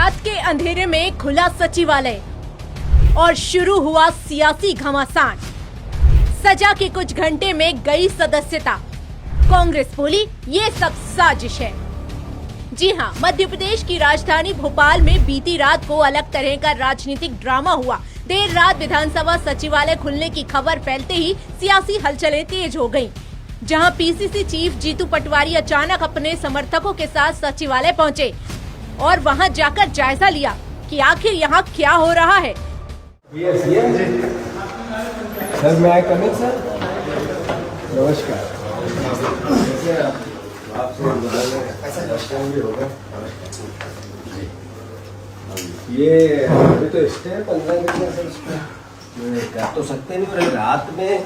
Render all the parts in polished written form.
रात के अंधेरे में खुला सचिवालय और शुरू हुआ सियासी घमासान। सजा के कुछ घंटे में गई सदस्यता। कांग्रेस बोली ये सब साजिश है। जी हां, मध्य प्रदेश की राजधानी भोपाल में बीती रात को अलग तरह का राजनीतिक ड्रामा हुआ। देर रात विधानसभा सचिवालय खुलने की खबर फैलते ही सियासी हलचलें तेज हो गईं। जहां पीसीसी चीफ जीतू पटवारी अचानक अपने समर्थकों के साथ सचिवालय पहुंचे और वहां जाकर जायजा लिया कि आखिर यहां क्या हो रहा है। सर मैं कम इन सर, नमस्कार। ये अभी तो स्टे है 15 दिन में सर, इसमें कर तो सकते नहीं, पर रात में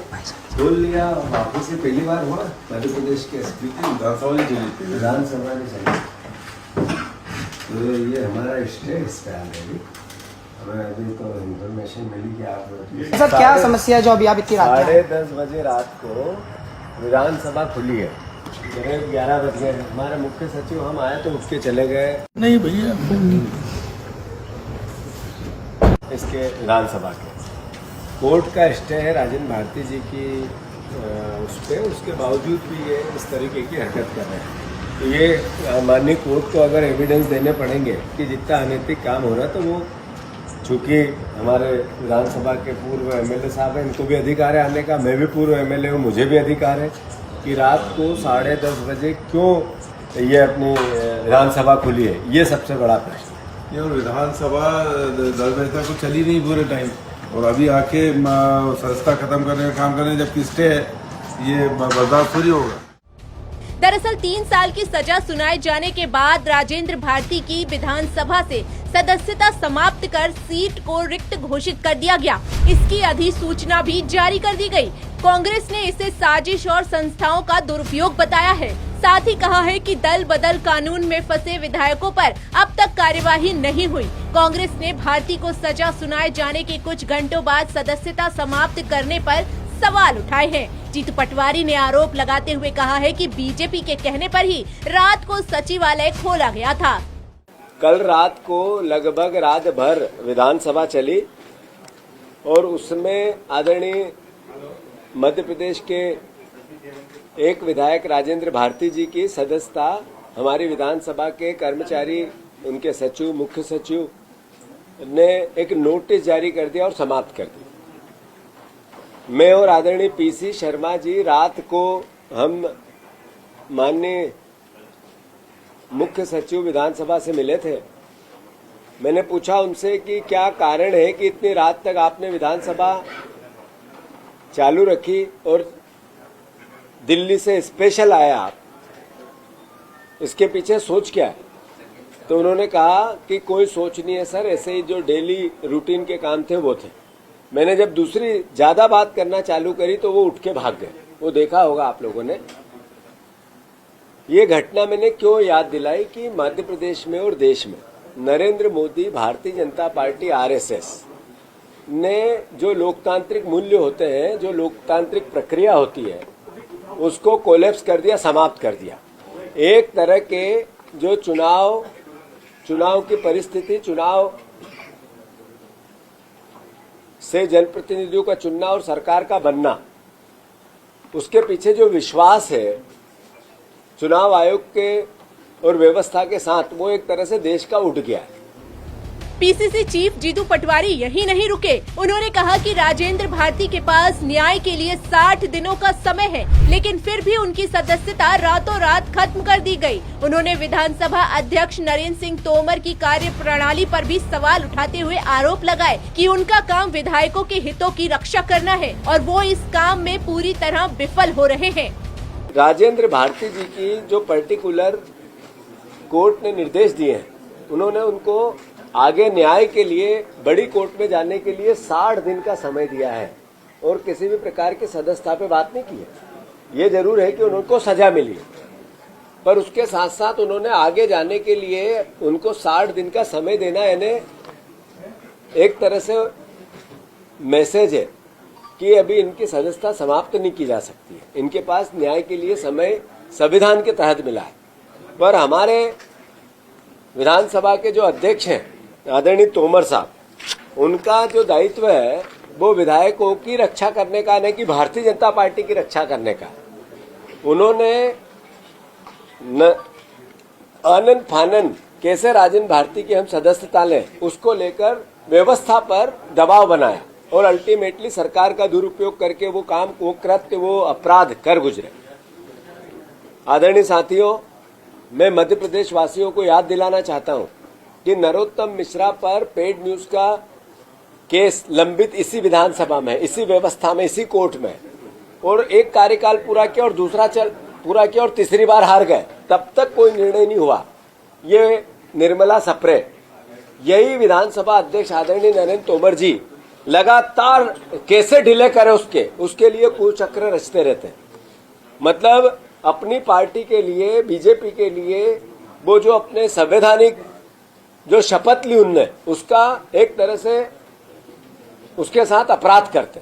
खोल लिया। वापस से पहली बार हुआ मध्य प्रदेश के स्पीकर विधानसभा ने चली, तो ये हमारा स्टे इस पे आ गई। हमें अभी तो इन्फॉर्मेशन मिली कि आप सर क्या समस्या है जो अभी आप इतनी रात 10:30 बजे रात को विधानसभा खुली है, 11 बज गए। हमारे मुख्य सचिव हम आए तो उठ के चले गए। नहीं भैया, इसके विधानसभा के कोर्ट का स्टे है राजेंद्र भारती जी की उस पर, उसके बावजूद भी ये इस तरीके की हरकत कर रहे हैं। तो ये माननीय कोर्ट को अगर एविडेंस देने पड़ेंगे कि जितना अनैतिक काम हो रहा है, तो वो चूँकि हमारे विधानसभा के पूर्व एमएलए साहब हैं, इनको भी अधिकार है आने का। मैं भी पूर्व एमएलए हूँ, मुझे भी अधिकार है कि रात को 10:30 बजे क्यों ये अपनी विधानसभा खुली है, ये सबसे बड़ा प्रश्न है। ये विधानसभा 10 बजे तक तो चली नहीं पूरे टाइम, और अभी आके संस्था खत्म करने का काम कर रहे हैं, जबकि स्टे है, ये बर्दाश्त थोड़ी होगा। दरअसल 3 साल की सजा सुनाए जाने के बाद राजेंद्र भारती की विधानसभा से सदस्यता समाप्त कर सीट को रिक्त घोषित कर दिया गया। इसकी अधिसूचना भी जारी कर दी गई। कांग्रेस ने इसे साजिश और संस्थाओं का दुरुपयोग बताया है। साथ ही कहा है कि दल बदल कानून में फंसे विधायकों पर अब तक कार्यवाही नहीं हुई। कांग्रेस ने भारती को सजा सुनाए जाने के कुछ घंटों बाद सदस्यता समाप्त करने पर सवाल उठाए हैं। जीतू पटवारी ने आरोप लगाते हुए कहा है कि बीजेपी के कहने पर ही रात को सचिवालय खोला गया था। कल रात को लगभग रात भर विधानसभा चली और उसमें आदरणीय मध्य प्रदेश के एक विधायक राजेंद्र भारती जी की सदस्यता हमारी विधानसभा के कर्मचारी, उनके सचिव, मुख्य सचिव ने एक नोटिस जारी कर दिया और समाप्त कर दी। मैं और आदरणीय पीसी शर्मा जी रात को हम माननीय मुख्य सचिव विधानसभा से मिले थे। मैंने पूछा उनसे कि क्या कारण है कि इतनी रात तक आपने विधानसभा चालू रखी और दिल्ली से स्पेशल आए आप, इसके पीछे सोच क्या है? तो उन्होंने कहा कि कोई सोच नहीं है सर, ऐसे ही जो डेली रूटीन के काम थे वो थे। मैंने जब दूसरी ज्यादा बात करना चालू करी तो वो उठ के भाग गए। वो देखा होगा आप लोगों ने। ये घटना मैंने क्यों याद दिलाई कि मध्य प्रदेश में और देश में नरेंद्र मोदी, भारतीय जनता पार्टी, आरएसएस ने जो लोकतांत्रिक मूल्य होते हैं, जो लोकतांत्रिक प्रक्रिया होती है, उसको कोलैप्स कर दिया, समाप्त कर दिया। एक तरह के जो चुनाव की परिस्थिति, चुनाव से जनप्रतिनिधियों का चुनना और सरकार का बनना, उसके पीछे जो विश्वास है चुनाव आयोग के और व्यवस्था के साथ, वो एक तरह से देश का उठ गया है। पीसीसी चीफ जीतू पटवारी यही नहीं रुके। उन्होंने कहा कि राजेंद्र भारती के पास न्याय के लिए 60 दिनों का समय है, लेकिन फिर भी उनकी सदस्यता रातों रात खत्म कर दी गई। उन्होंने विधानसभा अध्यक्ष नरेंद्र सिंह तोमर की कार्य प्रणाली पर भी सवाल उठाते हुए आरोप लगाए कि उनका काम विधायकों के हितों की रक्षा करना है और वो इस काम में पूरी तरह विफल हो रहे हैं। राजेंद्र भारती जी की जो पर्टिकुलर कोर्ट ने निर्देश दिए हैं, उन्होंने उनको आगे न्याय के लिए बड़ी कोर्ट में जाने के लिए 60 दिन का समय दिया है और किसी भी प्रकार की सदस्यता पे बात नहीं की है। ये जरूर है कि उनको सजा मिली, पर उसके साथ साथ उन्होंने आगे जाने के लिए उनको 60 दिन का समय देना, यानी एक तरह से मैसेज है कि अभी इनकी सदस्यता समाप्त नहीं की जा सकती है। इनके पास न्याय के लिए समय संविधान के तहत मिला है, पर हमारे विधानसभा के जो अध्यक्ष हैं आदरणीय तोमर साहब, उनका जो दायित्व है वो विधायकों की रक्षा करने का, नहीं कि भारतीय जनता पार्टी की रक्षा करने का। उन्होंने आनंद फानन कैसे राजेंद्र भारती की हम सदस्यता लें, उसको लेकर व्यवस्था पर दबाव बनाया और अल्टीमेटली सरकार का दुरुपयोग करके वो काम, वो कृत्य, वो अपराध कर गुजरे। आदरणीय साथियों, मैं मध्य प्रदेश वासियों को याद दिलाना चाहता हूं कि नरोत्तम मिश्रा पर पेड न्यूज का केस लंबित इसी विधानसभा में, इसी व्यवस्था में, इसी कोर्ट में, और एक कार्यकाल पूरा किया और दूसरा पूरा किया और तीसरी बार हार गए, तब तक कोई निर्णय नहीं हुआ। ये निर्मला सप्रे, यही विधानसभा अध्यक्ष आदरणीय नरेंद्र तोमर जी लगातार कैसे डिले करे उसके लिए कुचक्र रचते रहते हैं। मतलब अपनी पार्टी के लिए, बीजेपी के लिए, वो जो अपने संवैधानिक जो शपथ ली उनने, उसका एक तरह से उसके साथ अपराध करते।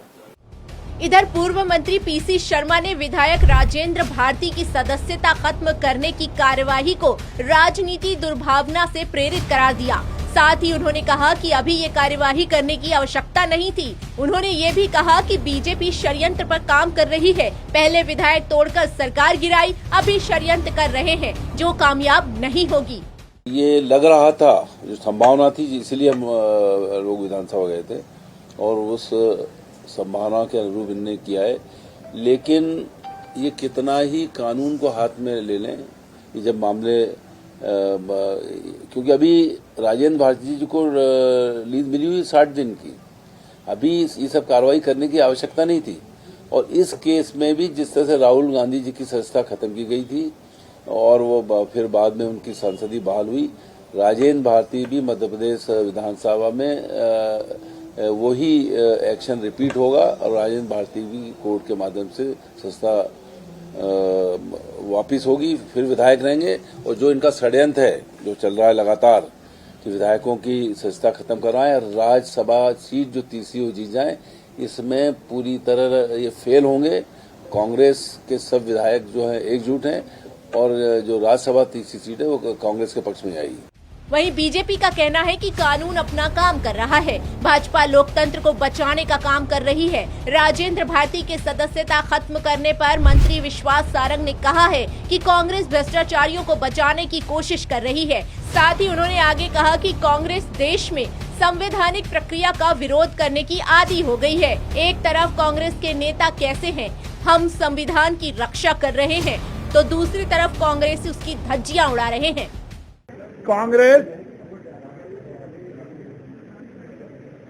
इधर पूर्व मंत्री पीसी शर्मा ने विधायक राजेंद्र भारती की सदस्यता खत्म करने की कार्यवाही को राजनीति दुर्भावना से प्रेरित करार दिया। साथ ही उन्होंने कहा कि अभी ये कार्यवाही करने की आवश्यकता नहीं थी। उन्होंने ये भी कहा कि बीजेपी षड्यंत्र पर काम कर रही है। पहले विधायक तोड़कर सरकार गिराई, अभी षड्यंत्र कर रहे हैं जो कामयाब नहीं होगी। ये लग रहा था, जो संभावना थी, इसलिए हम लोग विधानसभा गए थे और उस संभावना के अनुरूप इन्होंने किया है। लेकिन ये कितना ही कानून को हाथ में ले लें, ये जब मामले क्योंकि अभी राजेंद्र भारती जी को लीज मिली हुई 60 दिन की, अभी ये सब कार्रवाई करने की आवश्यकता नहीं थी। और इस केस में भी जिस तरह से राहुल गांधी जी की सदस्यता खत्म की गई थी और वो फिर बाद में उनकी सांसदी बहाल हुई, राजेंद्र भारती भी मध्य प्रदेश विधानसभा में वही एक्शन रिपीट होगा और राजेंद्र भारती भी कोर्ट के माध्यम से सदस्यता वापिस होगी, फिर विधायक रहेंगे। और जो इनका षड्यंत्र है, जो चल रहा है लगातार कि विधायकों की सदस्यता खत्म कराएं, राज्यसभा सीट जो तीसरी हो जीत जाए, इसमें पूरी तरह ये फेल होंगे। कांग्रेस के सब विधायक जो हैं एकजुट हैं और जो राज्यसभा तीसरी सीट है वो कांग्रेस के पक्ष में आएगी। वहीं बीजेपी का कहना है कि कानून अपना काम कर रहा है, भाजपा लोकतंत्र को बचाने का काम कर रही है। राजेंद्र भारती के सदस्यता खत्म करने पर मंत्री विश्वास सारंग ने कहा है कि कांग्रेस भ्रष्टाचारियों को बचाने की कोशिश कर रही है। साथ ही उन्होंने आगे कहा कि कांग्रेस देश में संवैधानिक प्रक्रिया का विरोध करने की आदी हो गई है। एक तरफ कांग्रेस के नेता कैसे हैं, हम संविधान की रक्षा कर रहे हैं, तो दूसरी तरफ कांग्रेस उसकी धज्जियां उड़ा रहे हैं। कांग्रेस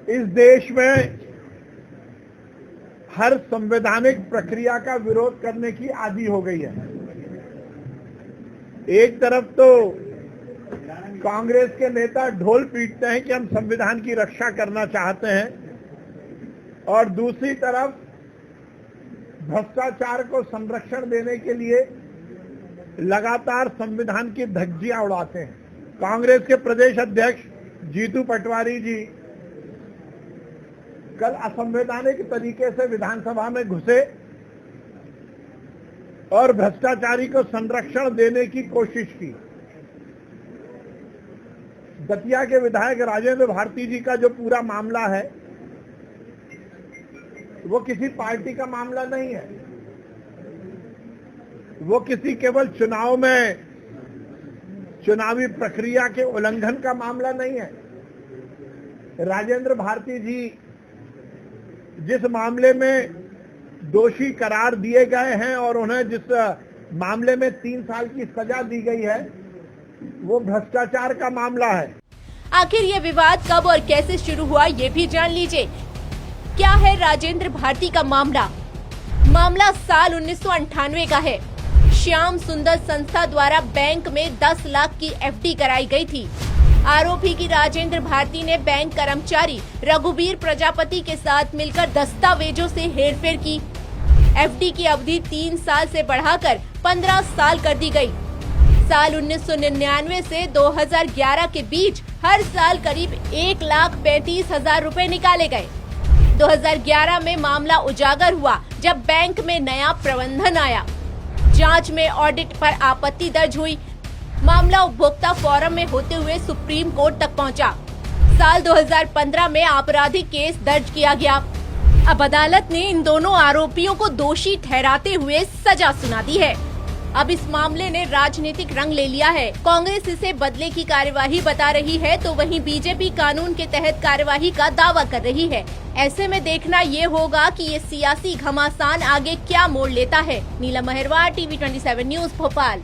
इस देश में हर संवैधानिक प्रक्रिया का विरोध करने की आदी हो गई है। एक तरफ तो कांग्रेस के नेता ढोल पीटते हैं कि हम संविधान की रक्षा करना चाहते हैं, और दूसरी तरफ भ्रष्टाचार को संरक्षण देने के लिए लगातार संविधान की धज्जियां उड़ाते हैं। कांग्रेस के प्रदेश अध्यक्ष जीतू पटवारी जी कल असंवैधानिक तरीके से विधानसभा में घुसे और भ्रष्टाचारी को संरक्षण देने की कोशिश की। दतिया के विधायक राजेंद्र भारती जी का जो पूरा मामला है वो किसी पार्टी का मामला नहीं है, वो किसी केवल चुनाव में चुनावी प्रक्रिया के उल्लंघन का मामला नहीं है। राजेंद्र भारती जी जिस मामले में दोषी करार दिए गए हैं और उन्हें जिस मामले में 3 साल की सजा दी गई है, वो भ्रष्टाचार का मामला है। आखिर ये विवाद कब और कैसे शुरू हुआ, ये भी जान लीजिए। क्या है राजेंद्र भारती का मामला? मामला साल 1998 का है। श्याम सुंदर संस्था द्वारा बैंक में 10 लाख की एफडी कराई गई थी। आरोपी की राजेंद्र भारती ने बैंक कर्मचारी रघुबीर प्रजापति के साथ मिलकर दस्तावेजों से हेरफेर की। एफडी की अवधि 3 साल से बढ़ाकर 15 साल कर दी गई। साल 1999 से 2011 के बीच हर साल करीब 1,35,000 रुपए निकाले गए। 2011 में मामला उजागर हुआ जब बैंक में नया प्रबंधन आया। जांच में ऑडिट पर आपत्ति दर्ज हुई। मामला उपभोक्ता फोरम में होते हुए सुप्रीम कोर्ट तक पहुंचा। साल 2015 में आपराधिक केस दर्ज किया गया। अब अदालत ने इन दोनों आरोपियों को दोषी ठहराते हुए सजा सुना दी है। अब इस मामले ने राजनीतिक रंग ले लिया है। कांग्रेस इसे बदले की कार्यवाही बता रही है, तो वहीं बीजेपी कानून के तहत कार्यवाही का दावा कर रही है। ऐसे में देखना ये होगा कि ये सियासी घमासान आगे क्या मोड़ लेता है। नीलम महरवार, TV 27 न्यूज, भोपाल।